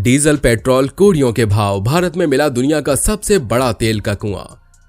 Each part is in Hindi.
डीजल, पेट्रोल, कोड़ियों के भाव, भारत में मिला दुनिया का सबसे बड़ा तेल का कुआं।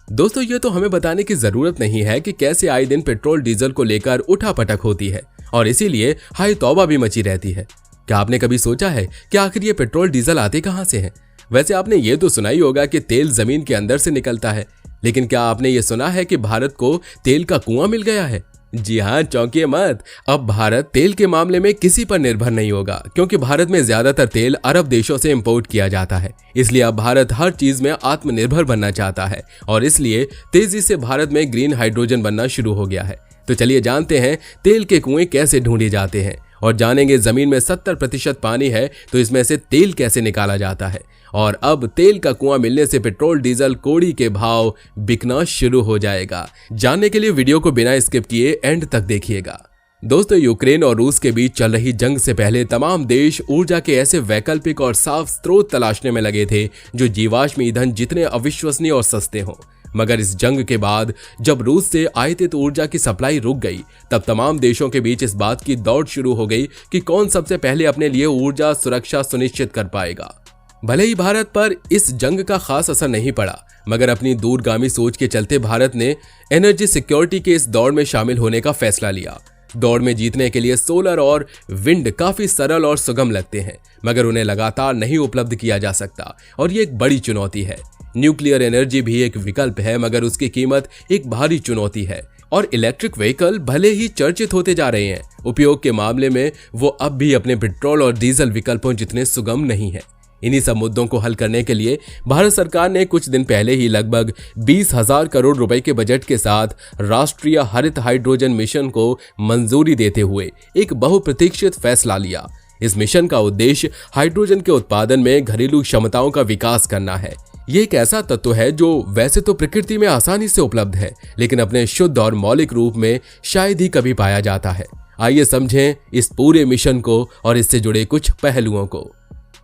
दोस्तों, ये तो हमें बताने की जरूरत नहीं है कि कैसे आए दिन पेट्रोल डीजल को लेकर उठापटक होती है और इसीलिए हाय तौबा भी मची रहती है। क्या आपने कभी सोचा है कि आखिर ये पेट्रोल डीजल आते कहां से हैं? वैसे आपने ये तो सुना ही होगा कि तेल जमीन के अंदर से निकलता है, लेकिन क्या आपने ये सुना है कि भारत को तेल का कुआं मिल गया है? जी हाँ, चौंकिए मत। अब भारत तेल के मामले में किसी पर निर्भर नहीं होगा, क्योंकि भारत में ज्यादातर तेल अरब देशों से इंपोर्ट किया जाता है। इसलिए अब भारत हर चीज में आत्मनिर्भर बनना चाहता है और इसलिए तेजी से भारत में ग्रीन हाइड्रोजन बनना शुरू हो गया है। तो चलिए जानते हैं तेल के कुएं कैसे ढूंढे जाते हैं और जानेंगे जमीन में 70% पानी है तो इसमें से तेल कैसे निकाला जाता है। और अब तेल का कुआं मिलने से पेट्रोल, डीजल, कोड़ी के भाव बिकना शुरू हो जाएगा। जानने के लिए वीडियो को बिना स्किप किए एंड तक देखिएगा। दोस्तों, यूक्रेन और रूस के बीच चल रही जंग से पहले तमाम देश ऊर्जा के ऐसे वैकल्पिक और साफ स्रोत तलाशने में लगे थे जो जीवाश्म ईंधन जितने अविश्वसनीय और सस्ते हों। मगर इस जंग के बाद जब रूस से आयातित ऊर्जा की सप्लाई रुक गई, तब तमाम देशों के बीच इस बात की दौड़ शुरू हो गई कि कौन सबसे पहले अपने लिए ऊर्जा सुरक्षा सुनिश्चित कर पाएगा। भले ही भारत पर इस जंग का खास असर नहीं पड़ा, मगर अपनी दूरगामी सोच के चलते भारत ने एनर्जी सिक्योरिटी के इस दौड़ में शामिल होने का फैसला लिया। दौड़ में जीतने के लिए सोलर और विंड काफी सरल और सुगम लगते हैं, मगर उन्हें लगातार नहीं उपलब्ध किया जा सकता और ये एक बड़ी चुनौती है। न्यूक्लियर एनर्जी भी एक विकल्प है, मगर उसकी कीमत एक भारी चुनौती है। और इलेक्ट्रिक व्हीकल भले ही चर्चित होते जा रहे हैं, उपयोग के मामले में वो अब भी अपने पेट्रोल और डीजल विकल्पों जितने सुगम नहीं है। इन्हीं सब मुद्दों को हल करने के लिए भारत सरकार ने कुछ दिन पहले ही लगभग 20,000 करोड़ रुपए के बजट के साथ राष्ट्रीय हरित हाइड्रोजन मिशन को मंजूरी देते हुए एक बहुप्रतीक्षित फैसला लिया। इस मिशन का उद्देश्य हाइड्रोजन के उत्पादन में घरेलू क्षमताओं का विकास करना है। ये एक ऐसा तत्व है जो वैसे तो प्रकृति में आसानी से उपलब्ध है, लेकिन अपने शुद्ध और मौलिक रूप में शायद ही कभी पाया जाता है। आइए समझें इस पूरे मिशन को और इससे जुड़े कुछ पहलुओं को।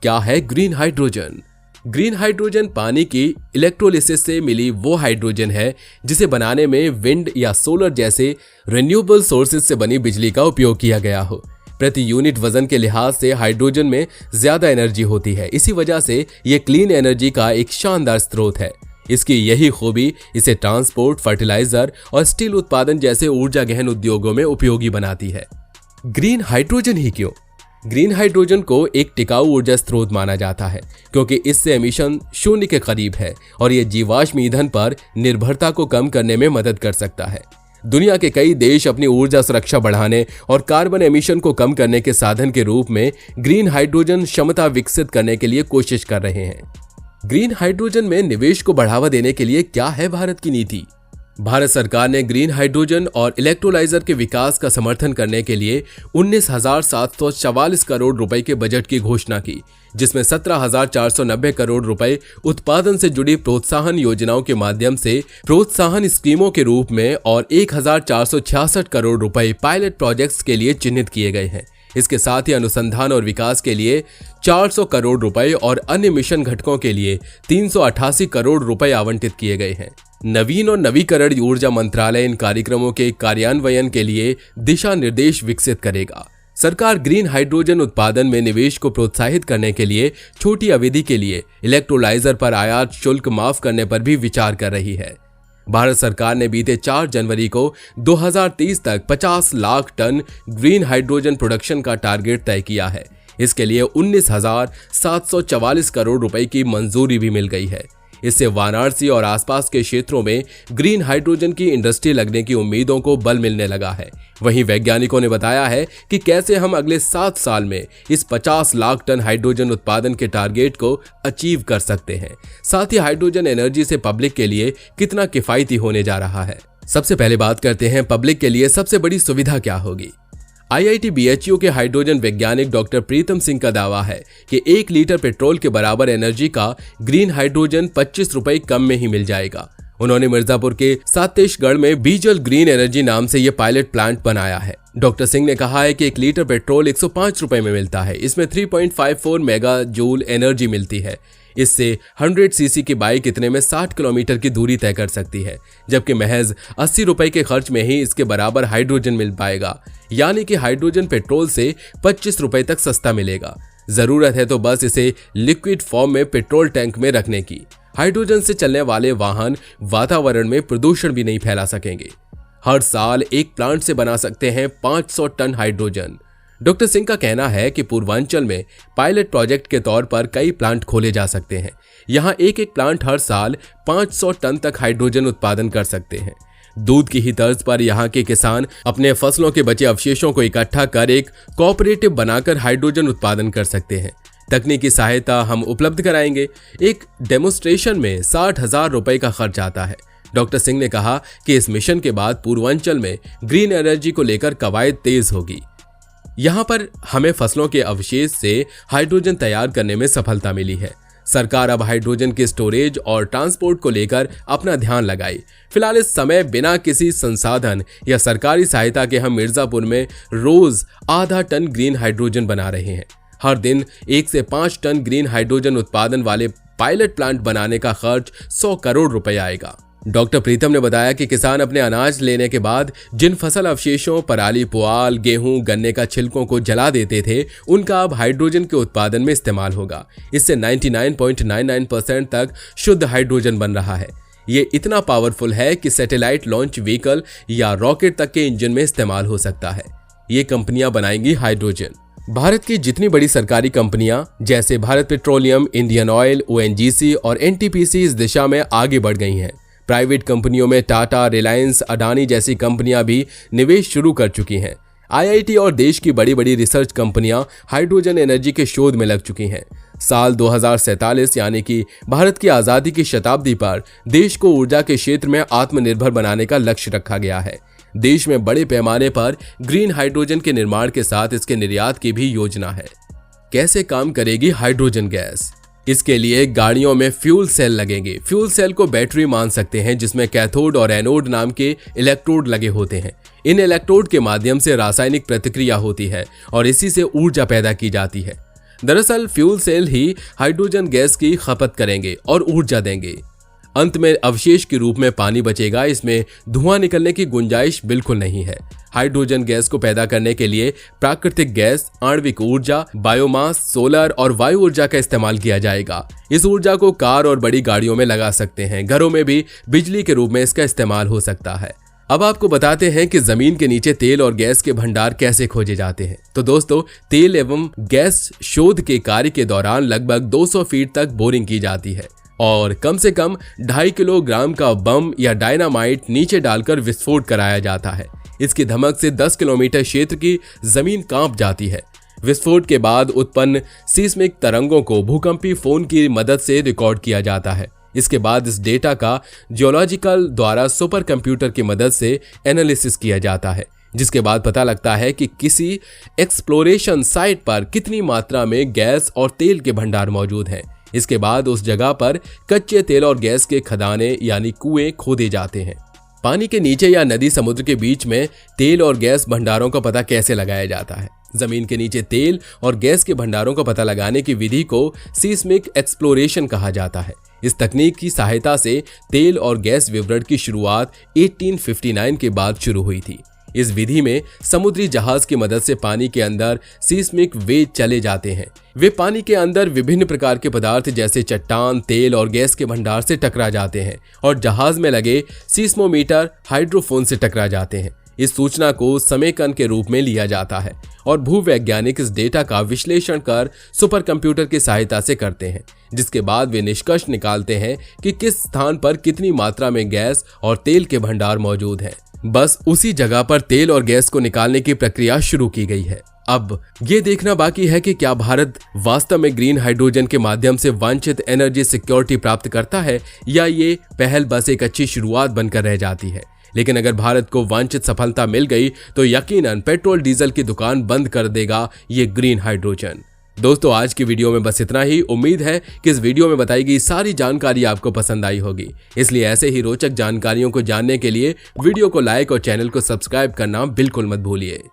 क्या है ग्रीन हाइड्रोजन? ग्रीन हाइड्रोजन पानी की इलेक्ट्रोलिसिस से मिली वो हाइड्रोजन है जिसे बनाने में विंड या सोलर जैसे रिन्यूएबल सोर्सेज से बनी बिजली का उपयोग किया गया हो। प्रति यूनिट वजन के लिहाज से हाइड्रोजन में ज्यादा एनर्जी होती है, इसी वजह से ये क्लीन एनर्जी का एक शानदार स्रोत है। इसकी यही खूबी इसे ट्रांसपोर्ट, फर्टिलाइजर और स्टील उत्पादन जैसे ऊर्जा गहन उद्योगों में उपयोगी बनाती है। ग्रीन हाइड्रोजन ही क्यों? ग्रीन हाइड्रोजन को एक टिकाऊ ऊर्जा स्रोत माना जाता है क्योंकि इससे एमिशन शून्य के करीब है और ये जीवाश्म ईंधन पर निर्भरता को कम करने में मदद कर सकता है। दुनिया के कई देश अपनी ऊर्जा सुरक्षा बढ़ाने और कार्बन एमिशन को कम करने के साधन के रूप में ग्रीन हाइड्रोजन क्षमता विकसित करने के लिए कोशिश कर रहे हैं। ग्रीन हाइड्रोजन में निवेश को बढ़ावा देने के लिए क्या है भारत की नीति? भारत सरकार ने ग्रीन हाइड्रोजन और इलेक्ट्रोलाइजर के विकास का समर्थन करने के लिए 19,744 करोड़ रुपए के बजट की घोषणा की, जिसमें 17,490 करोड़ रुपए उत्पादन से जुड़ी प्रोत्साहन योजनाओं के माध्यम से प्रोत्साहन स्कीमों के रूप में और 1,466 करोड़ रुपए पायलट प्रोजेक्ट्स के लिए चिन्हित किए गए हैं। इसके साथ ही अनुसंधान और विकास के लिए 400 करोड़ रुपए और अन्य मिशन घटकों के लिए 388 करोड़ रुपए आवंटित किए गए हैं। नवीन और नवीकरण ऊर्जा मंत्रालय इन कार्यक्रमों के कार्यान्वयन के लिए दिशा निर्देश विकसित करेगा। सरकार ग्रीन हाइड्रोजन उत्पादन में निवेश को प्रोत्साहित करने के लिए छोटी अवधि के लिए इलेक्ट्रोलाइजर पर आयात शुल्क माफ करने पर भी विचार कर रही है। भारत सरकार ने बीते 4 जनवरी को 2030 तक 50 lakh ton green hydrogen production का टारगेट तय किया है। इसके लिए 19,744 करोड़ रुपए की मंजूरी भी मिल गई है। इससे वाराणसी और आसपास के क्षेत्रों में ग्रीन हाइड्रोजन की इंडस्ट्री लगने की उम्मीदों को बल मिलने लगा है। वहीं वैज्ञानिकों ने बताया है कि कैसे हम अगले 7 साल में इस 50 लाख टन हाइड्रोजन उत्पादन के टारगेट को अचीव कर सकते हैं। साथ ही हाइड्रोजन एनर्जी से पब्लिक के लिए कितना किफायती होने जा रहा है। सबसे पहले बात करते हैं पब्लिक के लिए सबसे बड़ी सुविधा क्या होगी। IIT BHU के हाइड्रोजन वैज्ञानिक डॉक्टर प्रीतम सिंह का दावा है कि 1 लीटर पेट्रोल के बराबर एनर्जी का ग्रीन हाइड्रोजन 25 रुपए कम में ही मिल जाएगा। उन्होंने मिर्जापुर के सातेशगढ़ में बीजल ग्रीन एनर्जी नाम से यह पायलट प्लांट बनाया है। डॉक्टर सिंह ने कहा है कि 1 लीटर पेट्रोल 105 रुपए में मिलता है। इसमें 3.54 मेगा जूल एनर्जी मिलती है। इससे 100 सीसी की बाइक इतने में 60 किलोमीटर की दूरी तय कर सकती है, जबकि महज 80 रुपए के खर्च में ही इसके बराबर हाइड्रोजन मिल पाएगा। यानी कि हाइड्रोजन पेट्रोल से 25 रुपए तक सस्ता मिलेगा। जरूरत है तो बस इसे लिक्विड फॉर्म में पेट्रोल टैंक में रखने की। हाइड्रोजन से चलने वाले वाहन वातावरण में प्रदूषण भी नहीं फैला सकेंगे। हर साल एक प्लांट से बना सकते हैं 500 टन हाइड्रोजन। डॉक्टर सिंह का कहना है कि पूर्वांचल में पायलट प्रोजेक्ट के तौर पर कई प्लांट खोले जा सकते हैं। यहाँ एक प्लांट हर साल 500 टन तक हाइड्रोजन उत्पादन कर सकते हैं। दूध की ही तर्ज पर यहाँ के किसान अपने फसलों के बचे अवशेषों को इकट्ठा कर एक कोऑपरेटिव बनाकर हाइड्रोजन उत्पादन कर सकते हैं। तकनीकी सहायता हम उपलब्ध कराएंगे। एक डेमोन्स्ट्रेशन में 60,000 रुपए का खर्च आता है। डॉक्टर सिंह ने कहा कि इस मिशन के बाद पूर्वांचल में ग्रीन एनर्जी को लेकर कवायद तेज होगी। यहाँ पर हमें फसलों के अवशेष से हाइड्रोजन तैयार करने में सफलता मिली है। सरकार अब हाइड्रोजन के स्टोरेज और ट्रांसपोर्ट को लेकर अपना ध्यान लगाए। फिलहाल इस समय बिना किसी संसाधन या सरकारी सहायता के हम मिर्जापुर में रोज आधा टन ग्रीन हाइड्रोजन बना रहे हैं। हर दिन 1 से 5 टन ग्रीन हाइड्रोजन उत्पादन वाले पायलट प्लांट बनाने का खर्च 100 करोड़ रुपए आएगा। डॉक्टर प्रीतम ने बताया कि किसान अपने अनाज लेने के बाद जिन फसल अवशेषों पराली, पुआल, गेहूं, गन्ने का छिलकों को जला देते थे, उनका अब हाइड्रोजन के उत्पादन में इस्तेमाल होगा। इससे 99.99% तक शुद्ध हाइड्रोजन बन रहा है। ये इतना पावरफुल है कि सैटेलाइट लॉन्च व्हीकल या रॉकेट तक के इंजन में इस्तेमाल हो सकता है। ये कंपनियां बनाएंगी हाइड्रोजन। भारत की जितनी बड़ी सरकारी कंपनियां जैसे Bharat petroleum, Indian oil, ONGC और NTPC इस दिशा में आगे बढ़ गई हैं। प्राइवेट कंपनियों में टाटा, रिलायंस, अडानी जैसी कंपनियां भी निवेश शुरू कर चुकी हैं। IIT और देश की बड़ी बड़ी रिसर्च कंपनियां हाइड्रोजन एनर्जी के शोध में लग चुकी हैं। साल 2047 यानी कि भारत की आजादी की शताब्दी पर देश को ऊर्जा के क्षेत्र में आत्मनिर्भर बनाने का लक्ष्य रखा गया है। देश में बड़े पैमाने पर ग्रीन हाइड्रोजन के निर्माण के साथ इसके निर्यात की भी योजना है। कैसे काम करेगी हाइड्रोजन गैस? इसके लिए गाड़ियों में फ्यूल सेल लगेंगे। फ्यूल सेल को बैटरी मान सकते हैं, जिसमें कैथोड और एनोड नाम के इलेक्ट्रोड लगे होते हैं। इन इलेक्ट्रोड के माध्यम से रासायनिक प्रतिक्रिया होती है और इसी से ऊर्जा पैदा की जाती है। दरअसल फ्यूल सेल ही हाइड्रोजन गैस की खपत करेंगे और ऊर्जा देंगे। अंत में अवशेष के रूप में पानी बचेगा। इसमें धुआं निकलने की गुंजाइश बिल्कुल नहीं है। हाइड्रोजन गैस को पैदा करने के लिए प्राकृतिक गैस, आणविक ऊर्जा, बायोमास, सोलर और वायु ऊर्जा का इस्तेमाल किया जाएगा। इस ऊर्जा को कार और बड़ी गाड़ियों में लगा सकते हैं। घरों में भी बिजली के रूप में इसका इस्तेमाल हो सकता है। अब आपको बताते हैं कि जमीन के नीचे तेल और गैस के भंडार कैसे खोजे जाते हैं। तो दोस्तों, तेल एवं गैस शोध के कार्य के दौरान लगभग 200 फीट तक बोरिंग की जाती है और कम से कम 2.5 किलोग्राम का बम या डायनामाइट नीचे डालकर विस्फोट कराया जाता है। इसकी धमक से 10 किलोमीटर क्षेत्र की जमीन कांप जाती है। विस्फोट के बाद उत्पन्न सीस्मिक तरंगों को भूकंपी फोन की मदद से रिकॉर्ड किया जाता है। इसके बाद इस डेटा का जियोलॉजिकल द्वारा सुपर कंप्यूटर की मदद से एनालिसिस किया जाता है, जिसके बाद पता लगता है कि किसी एक्सप्लोरेशन साइट पर कितनी मात्रा में गैस और तेल के भंडार मौजूद हैं। इसके बाद उस जगह पर कच्चे तेल और गैस के खदाने यानी कुएं खोदे जाते हैं। पानी के नीचे या नदी समुद्र के बीच में तेल और गैस भंडारों का पता कैसे लगाया जाता है? जमीन के नीचे तेल और गैस के भंडारों का पता लगाने की विधि को सीस्मिक एक्सप्लोरेशन कहा जाता है। इस तकनीक की सहायता से तेल और गैस विवरण की शुरुआत 1859 के बाद शुरू हुई थी। इस विधि में समुद्री जहाज की मदद से पानी के अंदर सीस्मिक वेव चले जाते हैं। वे पानी के अंदर विभिन्न प्रकार के पदार्थ जैसे चट्टान, तेल और गैस के भंडार से टकरा जाते हैं और जहाज में लगे सीस्मोमीटर हाइड्रोफोन से टकरा जाते हैं। इस सूचना को समेकन के रूप में लिया जाता है और भूवैज्ञानिक इस डेटा का विश्लेषण कर सुपर कंप्यूटर की सहायता से करते हैं, जिसके बाद वे निष्कर्ष निकालते हैं कि किस स्थान पर कितनी मात्रा में गैस और तेल के भंडार मौजूद हैं। बस उसी जगह पर तेल और गैस को निकालने की प्रक्रिया शुरू की गई है। अब ये देखना बाकी है कि क्या भारत वास्तव में ग्रीन हाइड्रोजन के माध्यम से वांछित एनर्जी सिक्योरिटी प्राप्त करता है या ये पहल बस एक अच्छी शुरुआत बनकर रह जाती है। लेकिन अगर भारत को वांछित सफलता मिल गई तो यकीनन पेट्रोल डीजल की दुकान बंद कर देगा ये ग्रीन हाइड्रोजन। दोस्तों, आज की वीडियो में बस इतना ही। उम्मीद है कि इस वीडियो में बताई गई सारी जानकारी आपको पसंद आई होगी। इसलिए ऐसे ही रोचक जानकारियों को जानने के लिए वीडियो को लाइक और चैनल को सब्सक्राइब करना बिल्कुल मत भूलिए।